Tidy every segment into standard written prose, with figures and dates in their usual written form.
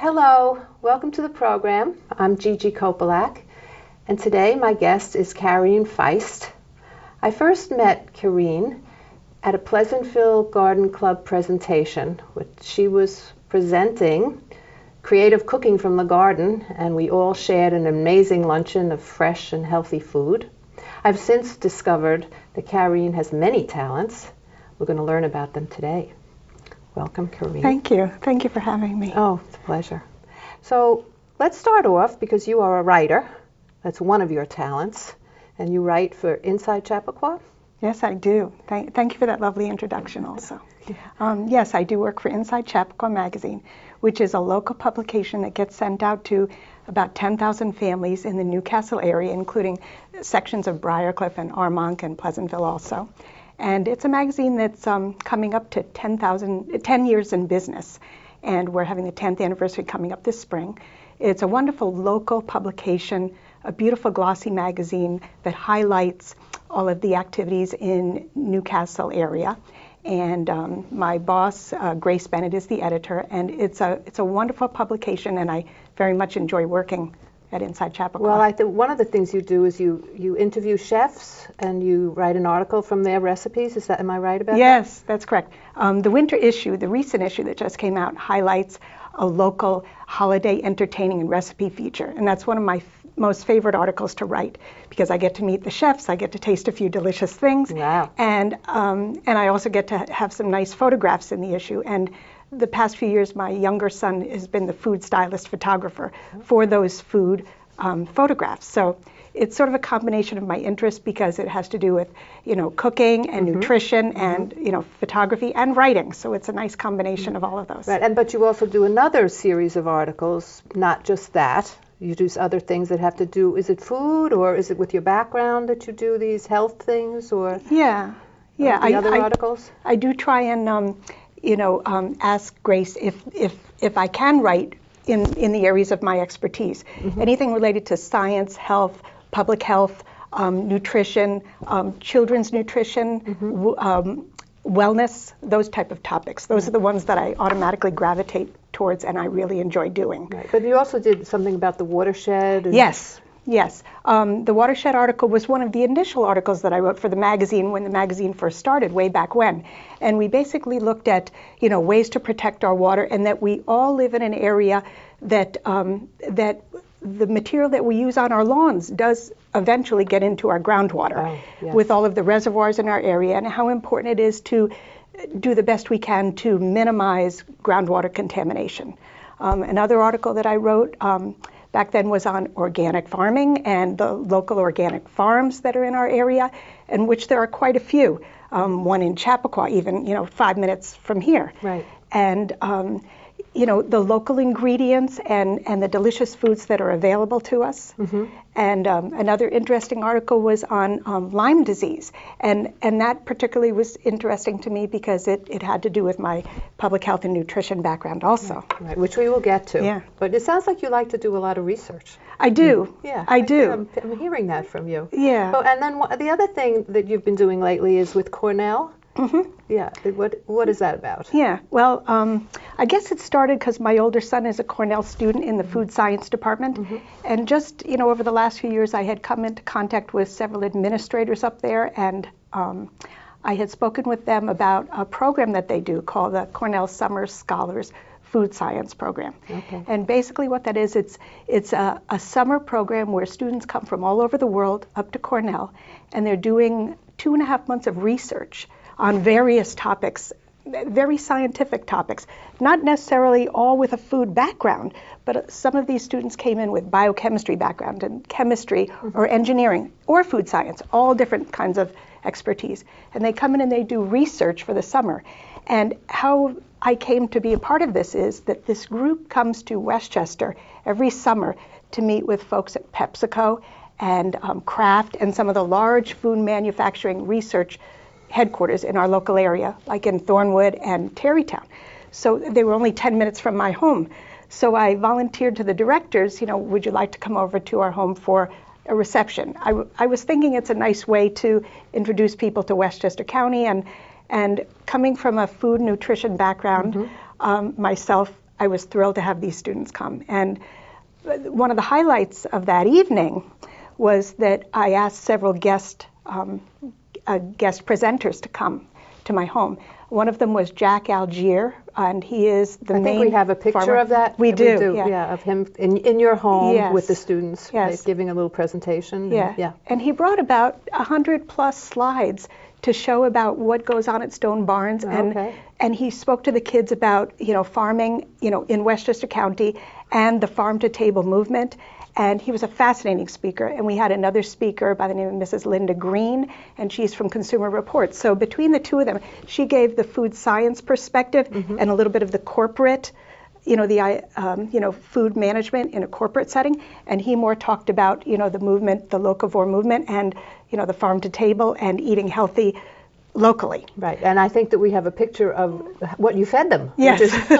Hello, welcome to the program. I'm Gigi Kopilak, and today my guest is Carine Feist. I first met Carine at a Pleasantville Garden Club presentation, which she was presenting creative cooking from the garden, and we all shared an amazing luncheon of fresh and healthy food. I've since discovered that Carine has many talents. We're going to learn about them today. Welcome, Carine. Thank you. Thank you for having me. Oh, it's a pleasure. So let's start off because you are a writer. That's one of your talents. And you write for Inside Chappaqua? Yes, I do. Thank you for that lovely introduction also. Yes, I do work for Inside Chappaqua magazine, which is a local publication that gets sent out to about 10,000 families in the Newcastle area, including sections of Briarcliff and Armonk and Pleasantville also. And it's a magazine that's coming up to 10 years in business, and we're having the 10th anniversary coming up this spring. It's a wonderful local publication, a beautiful glossy magazine that highlights all of the activities in Newcastle area. And my boss, Grace Bennett, is the editor, and it's a wonderful publication, and I very much enjoy working at Inside Chappaqua. Well, I think one of the things you do is you interview chefs and you write an article from their recipes. Am I right about that? Yes, that's correct. The winter issue, the recent issue that just came out, highlights a local holiday entertaining and recipe feature, and that's one of my most favorite articles to write because I get to meet the chefs, I get to taste a few delicious things, wow. And I also get to have some nice photographs in the issue. And the past few years, my younger son has been the food stylist photographer for those food photographs. So it's sort of a combination of my interest because it has to do with, cooking and nutrition and, photography and writing. So it's a nice combination of all of those. Right, but you also do another series of articles, not just that. You do other things that have to do, is it food or is it with your background that you do these health things or? Yeah. Other articles? I do try and, ask Grace if I can write in the areas of my expertise. Anything related to science, health, public health, nutrition, children's nutrition, wellness, those type of topics. Those are the ones that I automatically gravitate towards and I really enjoy doing. Right. But you also did something about the watershed. Yes. The watershed article was one of the initial articles that I wrote for the magazine when the magazine first started way back when. And we basically looked at, ways to protect our water and that we all live in an area that the material that we use on our lawns does eventually get into our groundwater with all of the reservoirs in our area and how important it is to do the best we can to minimize groundwater contamination. Another article that I wrote back then was on organic farming and the local organic farms that are in our area, in which there are quite a few. One in Chappaqua, even 5 minutes from here. Right. And the local ingredients and the delicious foods that are available to us. And another interesting article was on Lyme disease. And that particularly was interesting to me because it had to do with my public health and nutrition background also. Right, which we will get to. Yeah. But it sounds like you like to do a lot of research. I do. Yeah, I do. I'm hearing that from you. Yeah. Oh, and then the other thing that you've been doing lately is with Cornell. Yeah. What is that about? Yeah. Well, I guess it started because my older son is a Cornell student in the food science department, and just over the last few years, I had come into contact with several administrators up there, and I had spoken with them about a program that they do called the Cornell Summer Scholars Food Science Program. Okay. And basically, what that is, it's a summer program where students come from all over the world up to Cornell, and they're doing 2.5 months of research on various topics, very scientific topics, not necessarily all with a food background, but some of these students came in with biochemistry background and chemistry or engineering or food science, all different kinds of expertise. And they come in and they do research for the summer. And how I came to be a part of this is that this group comes to Westchester every summer to meet with folks at PepsiCo and Kraft and some of the large food manufacturing research headquarters in our local area, like in Thornwood and Tarrytown. So they were only 10 minutes from my home. So I volunteered to the directors, would you like to come over to our home for a reception? I was thinking it's a nice way to introduce people to Westchester County, and coming from a food nutrition background myself, I was thrilled to have these students come. And one of the highlights of that evening was that I asked several guest presenters to come to my home. One of them was Jack Algier, and he is the main I think we have a picture farmer. of that. We do, yeah. Of him in your home Yes. with the students, Yes. giving a little presentation. Yeah. And he brought about 100+ slides to show about what goes on at Stone Barns, and he spoke to the kids about farming in Westchester County and the farm to table movement. And he was a fascinating speaker. And we had another speaker by the name of Mrs. Linda Green, and she's from Consumer Reports. So between the two of them, she gave the food science perspective and a little bit of the corporate, food management in a corporate setting. And he more talked about, the movement, the locavore movement, and, the farm to table and eating healthy locally. Right, and I think that we have a picture of what you fed them, yes.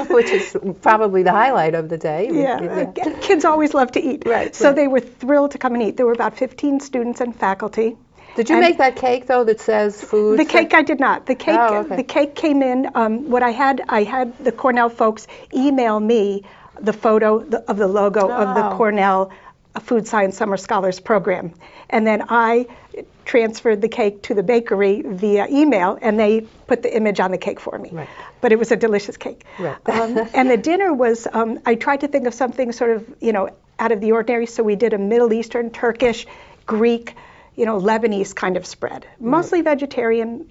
which is probably the highlight of the day. Yeah. Kids always love to eat. Right. So they were thrilled to come and eat. There were about 15 students and faculty. Did you make that cake though that says food? The cake I did not. The cake, The cake came in. I had the Cornell folks email me the photo of the logo of the Cornell Food Science Summer Scholars Program, and then I transferred the cake to the bakery via email, and they put the image on the cake for me. Right. But it was a delicious cake. Right. And the dinner was, I tried to think of something sort of, out of the ordinary, so we did a Middle Eastern, Turkish, Greek, Lebanese kind of spread. Mostly vegetarian,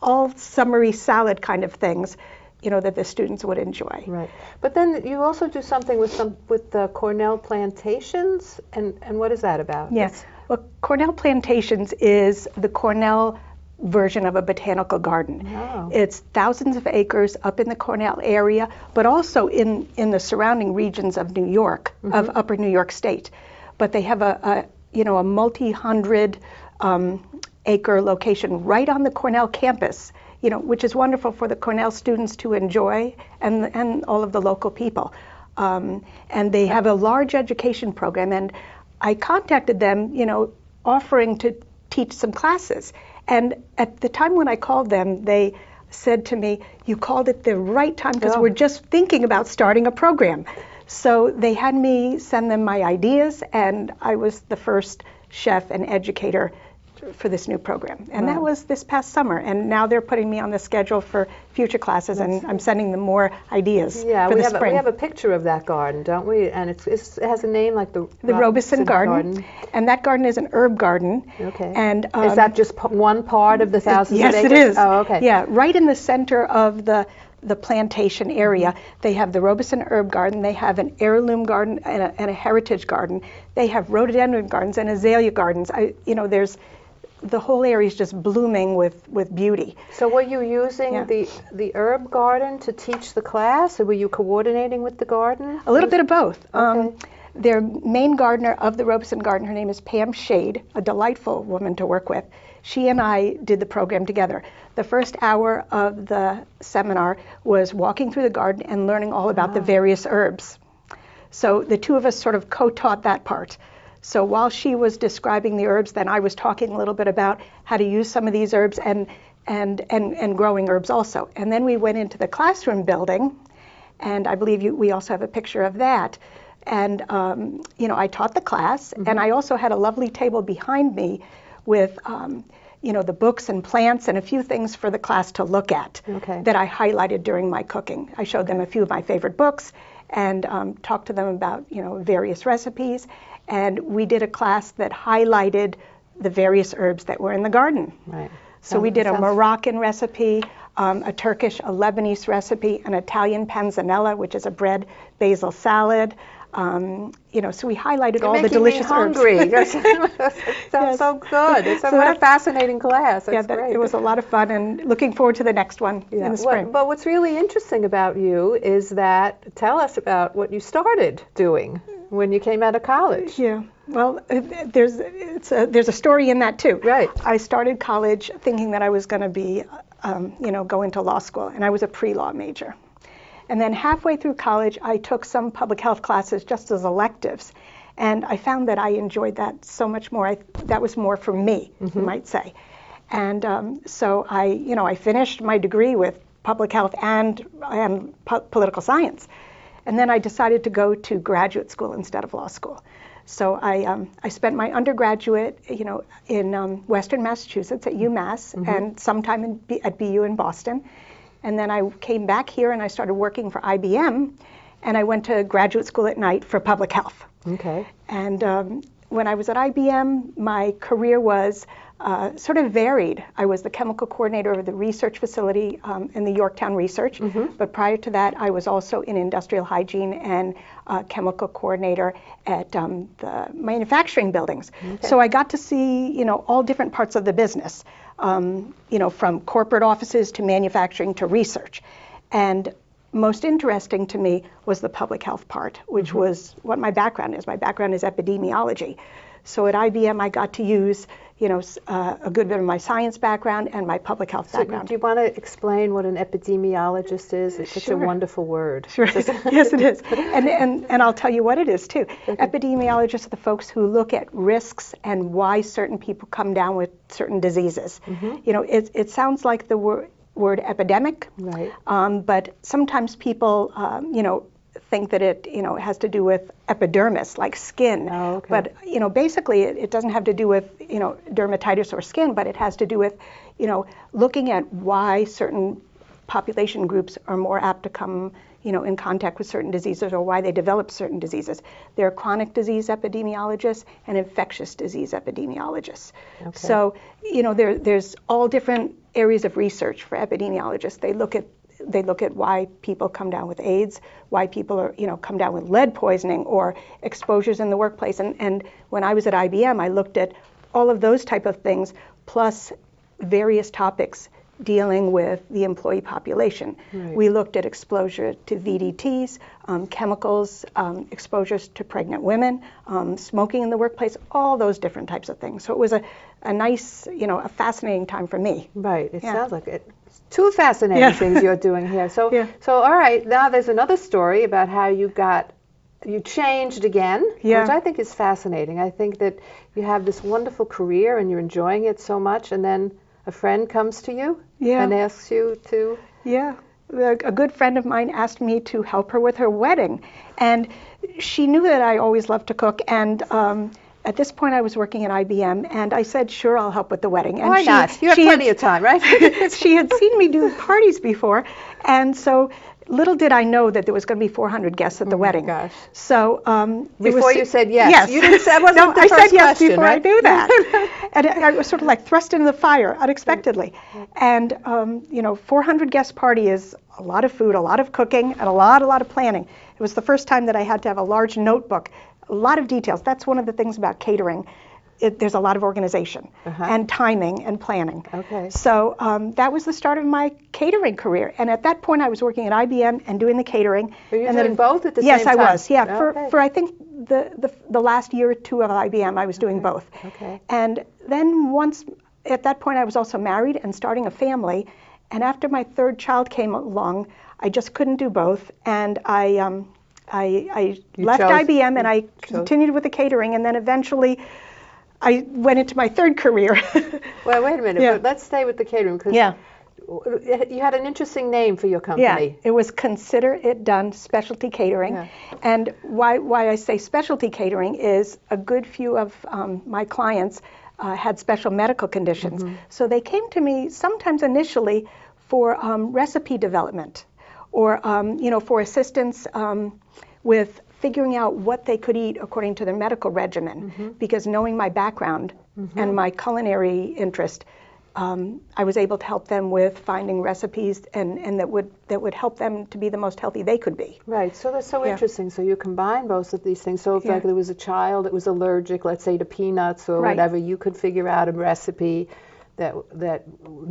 all summery salad kind of things, that the students would enjoy. Right. But then you also do something with the Cornell plantations, and what is that about? Yes. Well, Cornell Plantations is the Cornell version of a botanical garden. Oh. It's thousands of acres up in the Cornell area, but also in the surrounding regions of New York, of Upper New York State. But they have a multi-hundred acre location right on the Cornell campus, which is wonderful for the Cornell students to enjoy and all of the local people. And they have a large education program, and I contacted them, offering to teach some classes. And at the time when I called them, they said to me, "You called at the right time because we're just thinking about starting a program." So they had me send them my ideas, and I was the first chef and educator for this new program. And that was this past summer. And now they're putting me on the schedule for future classes, and I'm sending them more ideas for the spring. We have a picture of that garden, don't we? And it has a name like the Robeson Garden. And that garden is an herb garden. Okay. And is that just one part of the thousands of acres? Yes, it is. Oh, okay. Yeah, right in the center of the plantation area, they have the Robeson herb garden, they have an heirloom garden and a heritage garden. They have rhododendron gardens and azalea gardens. The whole area is just blooming with beauty. So were you using the herb garden to teach the class, or were you coordinating with the garden? A little bit of both. Okay. Their main gardener of the Robeson Garden, her name is Pam Shade, a delightful woman to work with. She and I did the program together. The first hour of the seminar was walking through the garden and learning all about the various herbs. So the two of us sort of co-taught that part. So while she was describing the herbs, then I was talking a little bit about how to use some of these herbs and growing herbs also. And then we went into the classroom building, and I believe we also have a picture of that. And I taught the class, and I also had a lovely table behind me with the books and plants and a few things for the class to look at that I highlighted during my cooking. I showed them a few of my favorite books and talked to them about various recipes. And we did a class that highlighted the various herbs that were in the garden. Right. So we did a Moroccan recipe, a Turkish, a Lebanese recipe, an Italian panzanella, which is a bread basil salad. So we highlighted all the delicious herbs. You're making me hungry. Sounds so good. What a fascinating class. That's great. It was a lot of fun, and looking forward to the next one in the spring. But what's really interesting about you is that, tell us about what you started doing when you came out of college. Yeah. Well, there's a story in that too. Right. I started college thinking that I was going to be, go into law school, and I was a pre-law major. And then halfway through college, I took some public health classes just as electives, and I found that I enjoyed that so much more. That was more for me, you might say. And so I finished my degree with public health and political science. And then I decided to go to graduate school instead of law school. So I spent my undergraduate, in Western Massachusetts at UMass, and sometime at BU in Boston. And then I came back here and I started working for IBM, and I went to graduate school at night for public health. Okay. And when I was at IBM, my career was sort of varied. I was the chemical coordinator of the research facility in the Yorktown Research, but prior to that, I was also in industrial hygiene and chemical coordinator at the manufacturing buildings. Okay. So I got to see, all different parts of the business, from corporate offices to manufacturing to research. And most interesting to me was the public health part, which was what my background is. My background is epidemiology. So at IBM, I got to use, a good bit of my science background and my public health background. Do you want to explain what an epidemiologist is? It's such a wonderful word. Sure. Yes, it is. And I'll tell you what it is, too. Epidemiologists are the folks who look at risks and why certain people come down with certain diseases. It sounds like the word epidemic, right? But sometimes people, think that it, has to do with epidermis, like skin. Oh, okay. But, basically it doesn't have to do with, dermatitis or skin, but it has to do with, looking at why certain population groups are more apt to come, in contact with certain diseases, or why they develop certain diseases. There are chronic disease epidemiologists and infectious disease epidemiologists. Okay. So, there's all different areas of research for epidemiologists. They look at why people come down with AIDS, why people are, come down with lead poisoning or exposures in the workplace. And when I was at IBM, I looked at all of those type of things, plus various topics dealing with the employee population. Right. We looked at exposure to VDTs, chemicals, exposures to pregnant women, smoking in the workplace, all those different types of things. So it was a nice, a fascinating time for me. Right, it sounds like it. Two fascinating things you're doing here. So all right, now there's another story about how you changed again, which I think is fascinating. I think that you have this wonderful career and you're enjoying it so much, and then a friend comes to you and asks you to... Yeah, a good friend of mine asked me to help her with her wedding, and she knew that I always loved to cook, and at this point, I was working at IBM, and I said, sure, I'll help with the wedding. And why not? You have plenty of time, right? She had seen me do parties before, and so little did I know that there was going to be 400 guests at the wedding. Gosh. So before you said yes. Yes. You didn't say, that wasn't the I first said yes question, before right? I knew that. And I was sort of like thrust into the fire unexpectedly. And, 400 guest party is a lot of food, a lot of cooking, and a lot of planning. It was the first time that I had to have a large notebook, a lot of details. That's one of the things about catering. There's a lot of organization and timing and planning. Okay. So that was the start of my catering career. And at that point, I was working at IBM and doing the catering. Were you doing both at the same time? Yes, I was. Yeah, okay. for I think the last year or two of IBM, I was doing both. Okay. And then at that point, I was also married and starting a family. And after my third child came along, I just couldn't do both. And I left IBM and I continued with the catering, and then eventually I went into my third career. Well, wait a minute, but let's stay with the catering, because you had an interesting name for your company. Yeah, it was Consider It Done Specialty Catering. Yeah. And why I say specialty catering is a good few of my clients had special medical conditions. So they came to me sometimes initially for recipe development, or for assistance with figuring out what they could eat according to their medical regimen, because knowing my background and my culinary interest, I was able to help them with finding recipes and that would help them to be the most healthy they could be. Right, so that's so interesting. So you combine both of these things. So if like there was a child that was allergic, let's say to peanuts or whatever, you could figure out a recipe that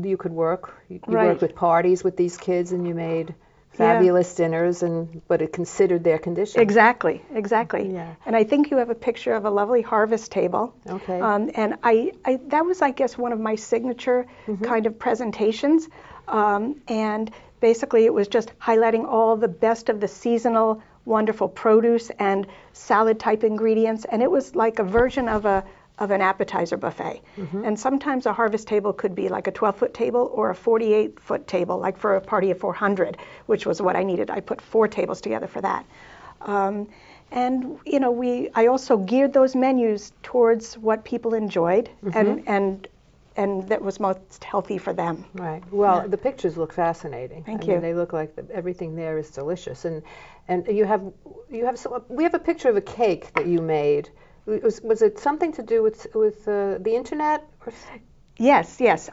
you could work. You worked with parties with these kids, and you made fabulous dinners, but it considered their condition. Exactly. Yeah. And I think you have a picture of a lovely harvest table. Okay. And I that was, I guess, one of my signature kind of presentations. And basically it was just highlighting all the best of the seasonal, wonderful produce and salad type ingredients. And it was like a version of a of an appetizer buffet. And sometimes a harvest table could be like a 12-foot table or a 48-foot table, like for a party of 400, which was what I needed. I put 4 tables together for that. And you know, I also geared those menus towards what people enjoyed and that was most healthy for them. Right. Well, the pictures look fascinating. Thank I mean, you. they look like everything there is delicious. And we have a picture of a cake that you made. Was it something to do with the internet? Or? Yes, yes.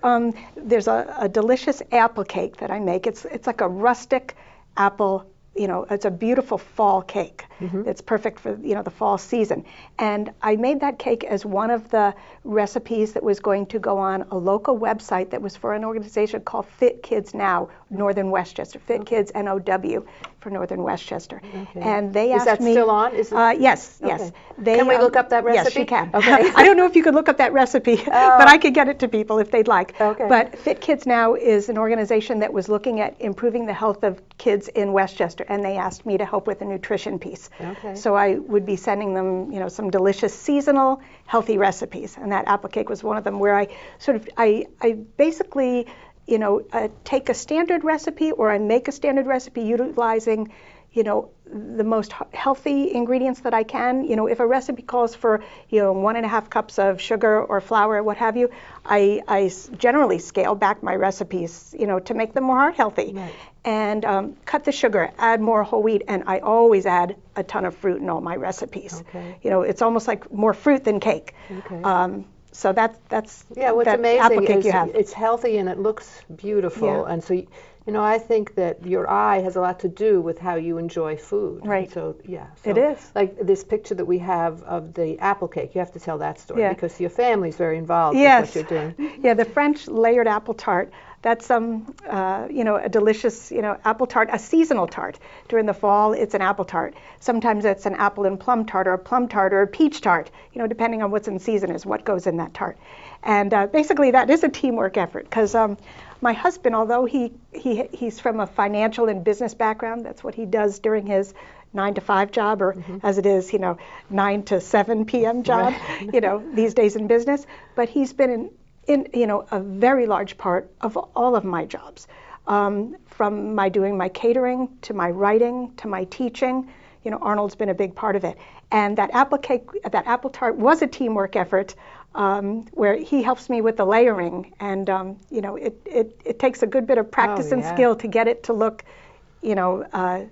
There's a delicious apple cake that I make. It's like a rustic apple. You know, it's a beautiful fall cake. It's perfect for, you know, the fall season. And I made that cake as one of the recipes that was going to go on a local website that was for an organization called Fit Kids Now, Northern Westchester. Fit Kids NOW for Northern Westchester. And they asked me. Is that still on? Yes, yes. Can we look up that recipe? Yes, you can. Okay. I don't know if you could look up that recipe, but I could get it to people if they'd like. Okay. But Fit Kids Now is an organization that was looking at improving the health of kids in Westchester, and they asked me to help with the nutrition piece. Okay. So I would be sending them, you know, some delicious seasonal healthy recipes, and that apple cake was one of them where I basically, you know, take a standard recipe, or I make a standard recipe utilizing, you know, the most healthy ingredients that I can. You know, if a recipe calls for, you know, 1.5 cups of sugar or flour, what have you, I generally scale back my recipes, you know, to make them more heart healthy. Right. And cut the sugar, add more whole wheat, and I always add a ton of fruit in all my recipes. Okay. You know, it's almost like more fruit than cake. Okay. So that's what's that amazing apple cake is you have. it's healthy and it looks beautiful. Yeah. And so, you know, I think that your eye has a lot to do with how you enjoy food. Right. So, yeah. It is. Like this picture that we have of the apple cake, you have to tell that story because your family's very involved with what you're doing. Yeah, the French layered apple tart. That's you know, a delicious, you know, apple tart, a seasonal tart. During the fall, it's an apple tart. Sometimes it's an apple and plum tart, or a plum tart, or a peach tart. You know, depending on what's in season is what goes in that tart. And basically, that is a teamwork effort because my husband, although he's from a financial and business background, that's what he does during his 9-to-5 job, or as it is, you know, 9 to 7 p.m. job, you know, these days in business. But he's been in you know, a very large part of all of my jobs, from my doing my catering to my writing to my teaching. You know, Arnold's been a big part of it. And that apple cake, that apple tart was a teamwork effort where he helps me with the layering. And, you know, it takes a good bit of practice and skill to get it to look, you know,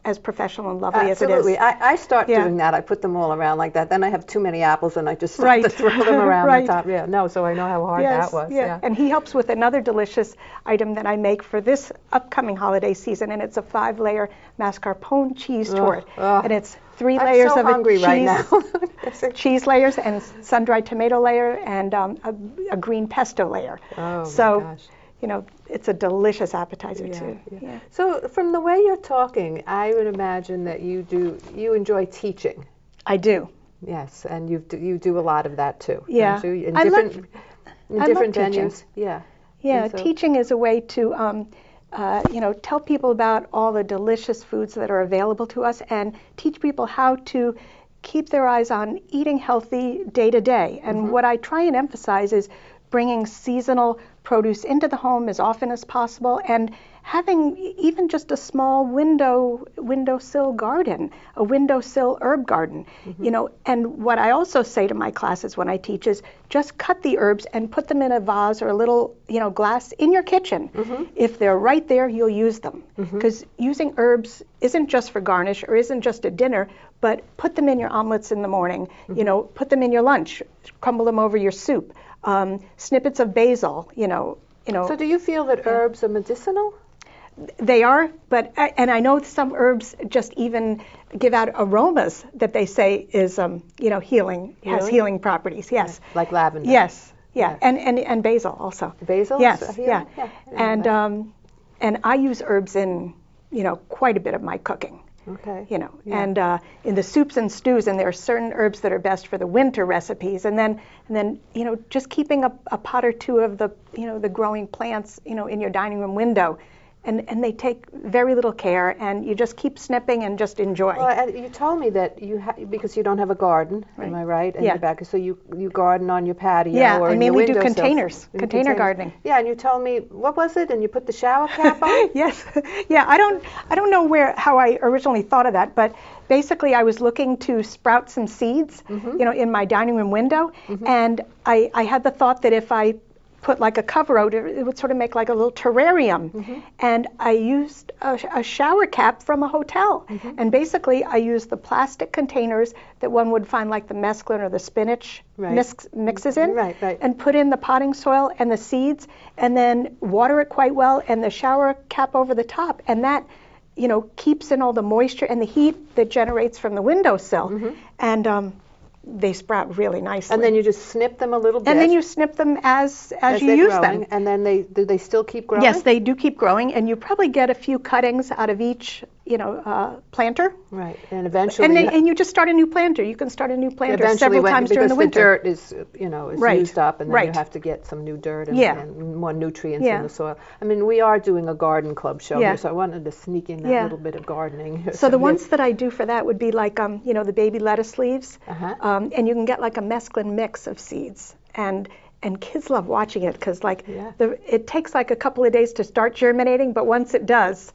as professional and lovely as it is. Absolutely. I start doing that. I put them all around like that. Then I have too many apples and I just start to throw them around the top. Yeah, no, so I know how hard that was. Yeah. And he helps with another delicious item that I make for this upcoming holiday season, and it's a 5-layer mascarpone cheese torte. And it's 3 layers of a cheese, right now. cheese layers and sun-dried tomato layer and a green pesto layer. Oh, so, my gosh. You know, it's a delicious appetizer too. Yeah. So from the way you're talking, I would imagine that you enjoy teaching. I do. Yes, and you do a lot of that too. Yeah. Don't you? In I different love teaching. venues. Yeah. Yeah, teaching is a way to you know, tell people about all the delicious foods that are available to us and teach people how to keep their eyes on eating healthy day to day. And what I try and emphasize is bringing seasonal produce into the home as often as possible, and having even just a small windowsill garden, a windowsill herb garden, you know. And what I also say to my classes when I teach is just cut the herbs and put them in a vase or a little, you know, glass in your kitchen. If they're right there, you'll use them, because using herbs isn't just for garnish or isn't just a dinner, but put them in your omelets in the morning, you know, put them in your lunch, crumble them over your soup. Snippets of basil, you know. So do you feel that herbs are medicinal? They are, but and I know some herbs just even give out aromas that they say is, you know, healing, has healing properties. Yes. Like lavender. Yes. Yeah. And basil also. Basil. Yes. Yeah. And I use herbs in, you know, quite a bit of my cooking. Okay. You know, and in the soups and stews, and there are certain herbs that are best for the winter recipes, and then you know, just keeping a pot or two of the, you know, the growing plants, you know, in your dining room window and they take very little care, and you just keep snipping and just enjoy. Well, you told me that because you don't have a garden, am I right? In the back, so you garden on your patio or I in mainly your do windowsills. container gardening. Yeah, and you told me, what was it? And you put the shower cap on? Yes. Yeah, I don't know how I originally thought of that, but basically I was looking to sprout some seeds, in my dining room window, and I had the thought that if I put like a cover out, it would sort of make like a little terrarium. And I used a shower cap from a hotel. And basically I used the plastic containers that one would find like the mesclun or the spinach mixes in, and put in the potting soil and the seeds, and then water it quite well, and the shower cap over the top. And that, keeps in all the moisture and the heat that generates from the windowsill. And they sprout really nicely. And then you just snip them a little bit. And then you snip them as you use them. And then do they still keep growing? Yes, they do keep growing, and you probably get a few cuttings out of each, planter. Right, and eventually. And you just start a new planter. You can start a new planter several times during the winter. Because the dirt is, used up, and then you have to get some new dirt and more nutrients in the soil. I mean, we are doing a garden club show here, so I wanted to sneak in that little bit of gardening. So the ones that I do for that would be like, the baby lettuce leaves, and you can get like a mesclun mix of seeds. And kids love watching it because it takes like a couple of days to start germinating, but once it does,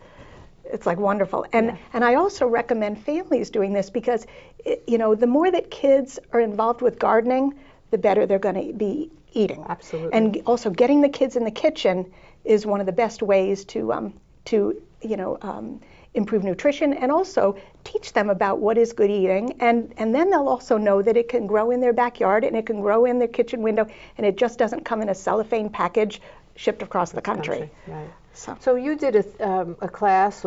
it's like wonderful. And I also recommend families doing this because, the more that kids are involved with gardening, the better they're going to be eating. Absolutely. And also getting the kids in the kitchen is one of the best ways to improve nutrition, and also teach them about what is good eating, and then they'll also know that it can grow in their backyard and it can grow in their kitchen window, and it just doesn't come in a cellophane package shipped across the country. Right. So you did a class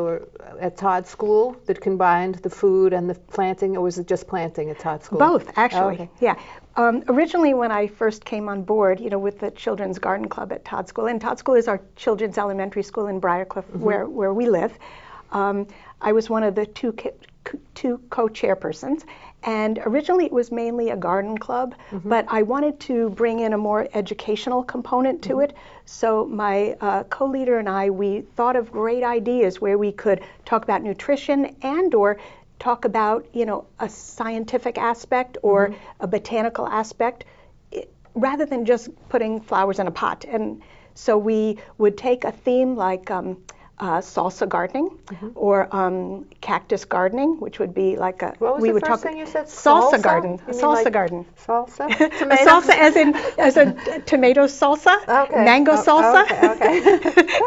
at Todd School that combined the food and the planting, or was it just planting at Todd School? Both, actually. Oh, okay. Yeah. Originally, when I first came on board, with the Children's Garden Club at Todd School, and Todd School is our children's elementary school in Briarcliff, where we live. I was one of the two co-chairpersons, and originally it was mainly a garden club, but I wanted to bring in a more educational component to it. So my co-leader and we thought of great ideas where we could talk about nutrition or talk about, a scientific aspect or a botanical aspect, rather than just putting flowers in a pot. And so we would take a theme like salsa gardening, or cactus gardening, which would be like a. What was the first thing you said? Salsa garden. Salsa garden. Salsa. Salsa, as in tomato salsa, mango salsa. Okay.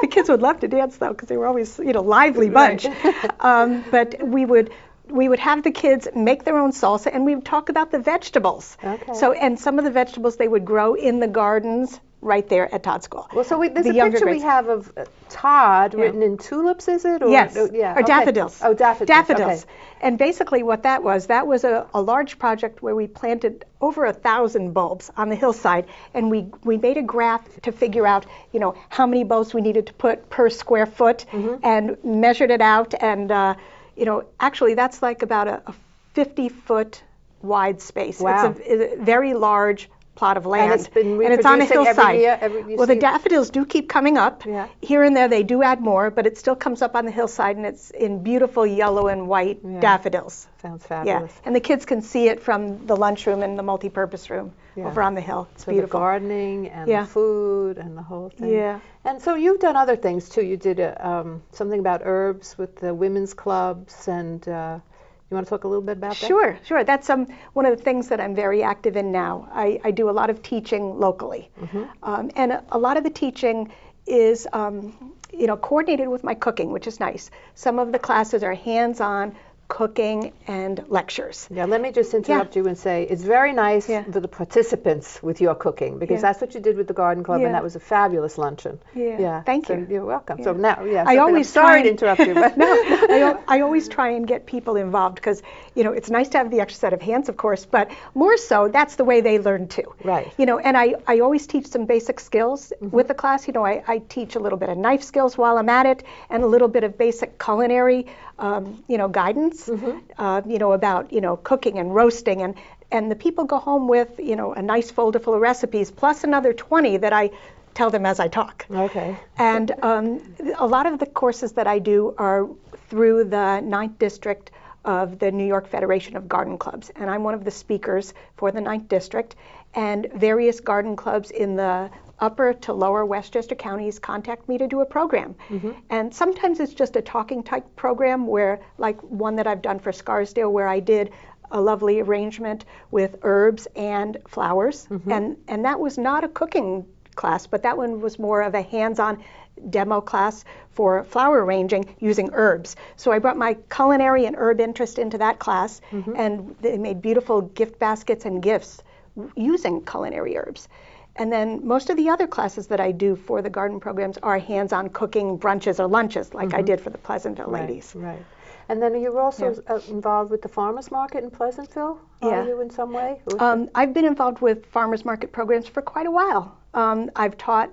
The kids would love to dance though, because they were always, lively bunch. But we would have the kids make their own salsa, and we would talk about the vegetables. Okay. So, and some of the vegetables they would grow in the gardens right there at Todd School. Well, so there's a picture we have of Todd written in tulips, is it? Or, yes, or daffodils. Oh, daffodils. Daffodils. Okay. And basically what that was a large project where we planted over 1,000 bulbs on the hillside, and we made a graph to figure out, how many bulbs we needed to put per square foot, and measured it out, and, actually that's like about a 50-foot wide space. Wow. It's a very large plot of land, and it's on a hillside. Every year, well, the daffodils do keep coming up. Yeah. Here and there they do add more, but it still comes up on the hillside, and it's in beautiful yellow and white daffodils. Sounds fabulous. Yeah, and the kids can see it from the lunchroom and the multi-purpose room over on the hill. It's beautiful. The gardening and the food and the whole thing. Yeah. And so you've done other things too. You did something about herbs with the women's clubs, and you want to talk a little bit about that? Sure. That's one of the things that I'm very active in now. I do a lot of teaching locally. And a lot of the teaching is coordinated with my cooking, which is nice. Some of the classes are hands-on cooking and lectures. Yeah, let me just interrupt you and say it's very nice for the participants with your cooking, because that's what you did with the garden club, and that was a fabulous luncheon. Thank you. You're welcome. So now, I'm sorry to interrupt you, but I always try and get people involved, because it's nice to have the extra set of hands, of course, but more so that's the way they learn too. Right. And I always teach some basic skills with the class. I teach a little bit of knife skills while I'm at it, and a little bit of basic culinary guidance, about, cooking and roasting, and the people go home with, a nice folder full of recipes, plus another 20 that I tell them as I talk. Okay. And a lot of the courses that I do are through the 9th District of the New York Federation of Garden Clubs. And I'm one of the speakers for the 9th District. And various garden clubs in the upper to lower Westchester counties contact me to do a program. And sometimes it's just a talking type program, where, like one that I've done for Scarsdale, where I did a lovely arrangement with herbs and flowers. And that was not a cooking class, but that one was more of a hands-on demo class for flower arranging using herbs. So I brought my culinary and herb interest into that class, and they made beautiful gift baskets and gifts using culinary herbs. And then most of the other classes that I do for the garden programs are hands-on cooking brunches or lunches, like I did for the Pleasantville ladies. Right. And then you're also involved with the farmers market in Pleasantville? Are you in some way? I've been involved with farmers market programs for quite a while. I've taught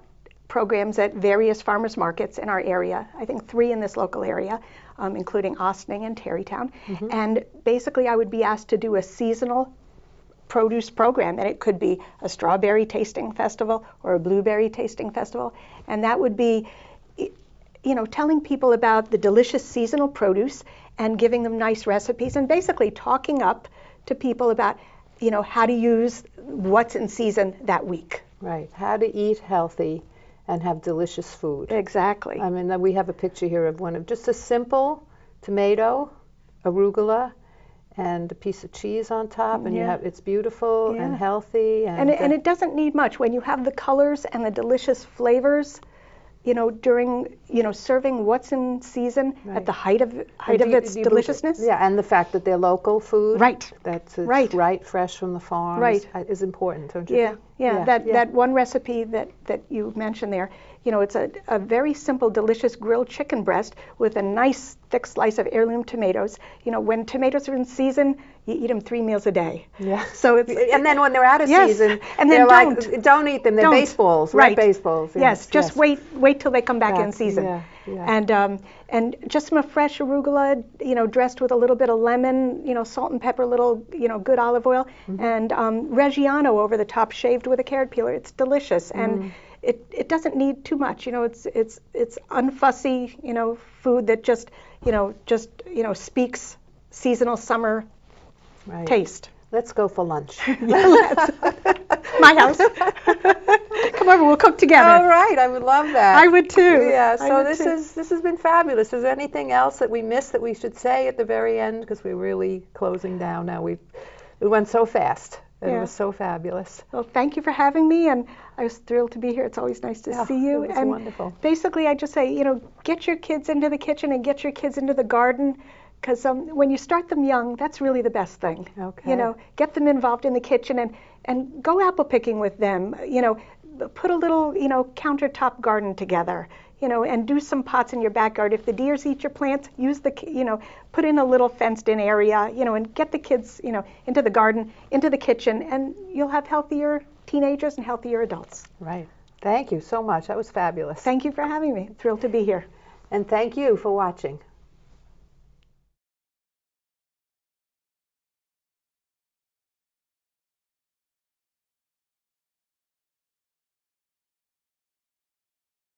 programs at various farmers markets in our area, I think 3 in this local area, including Ossining and Tarrytown. And basically I would be asked to do a seasonal produce program, and it could be a strawberry tasting festival or a blueberry tasting festival, and that would be, you know, telling people about the delicious seasonal produce and giving them nice recipes, and basically talking up to people about, you know, how to use what's in season that week. Right, how to eat healthy and have delicious food. Exactly. I mean, we have a picture here of one of just a simple tomato, arugula, and a piece of cheese on top, and you have, it's beautiful and healthy. And it doesn't need much. When you have the colors and the delicious flavors, you know, during, you know, serving what's in season at the height of its deliciousness. Yeah, and the fact that they're local food. Right. That's right, fresh from the farm. Is important, don't you think? Yeah. That one recipe that you mentioned there, you know, it's a very simple, delicious grilled chicken breast with a nice thick slice of heirloom tomatoes. You know, when tomatoes are in season, you eat them 3 meals a day. Yeah. So it's, and then when they're out of season, and then don't eat them. They're baseballs, red baseballs. Yes, just wait till they come back in season. And just some fresh arugula, you know, dressed with a little bit of lemon, you know, salt and pepper, little, you know, good olive oil, and Reggiano over the top, shaved with a carrot peeler. It's delicious, and it doesn't need too much. You know, it's unfussy, you know, food that just speaks seasonal summer taste. Let's go for lunch. My house. Come over, we'll cook together. All right, I would love that. I would too. Yeah, so this has been fabulous. Is there anything else that we missed that we should say at the very end? Because we're really closing down now. We went so fast, and it was so fabulous. Well, thank you for having me, and I was thrilled to be here. It's always nice to see you. It was wonderful. Basically, I just say, you know, get your kids into the kitchen and get your kids into the garden. Because when you start them young, that's really the best thing. Okay. You know, get them involved in the kitchen and go apple picking with them. You know, put a little, you know, countertop garden together. You know, and do some pots in your backyard. If the deers eat your plants, use the, you know, put in a little fenced-in area. You know, and get the kids, you know, into the garden, into the kitchen, and you'll have healthier teenagers and healthier adults. Right. Thank you so much. That was fabulous. Thank you for having me. Thrilled to be here. And thank you for watching.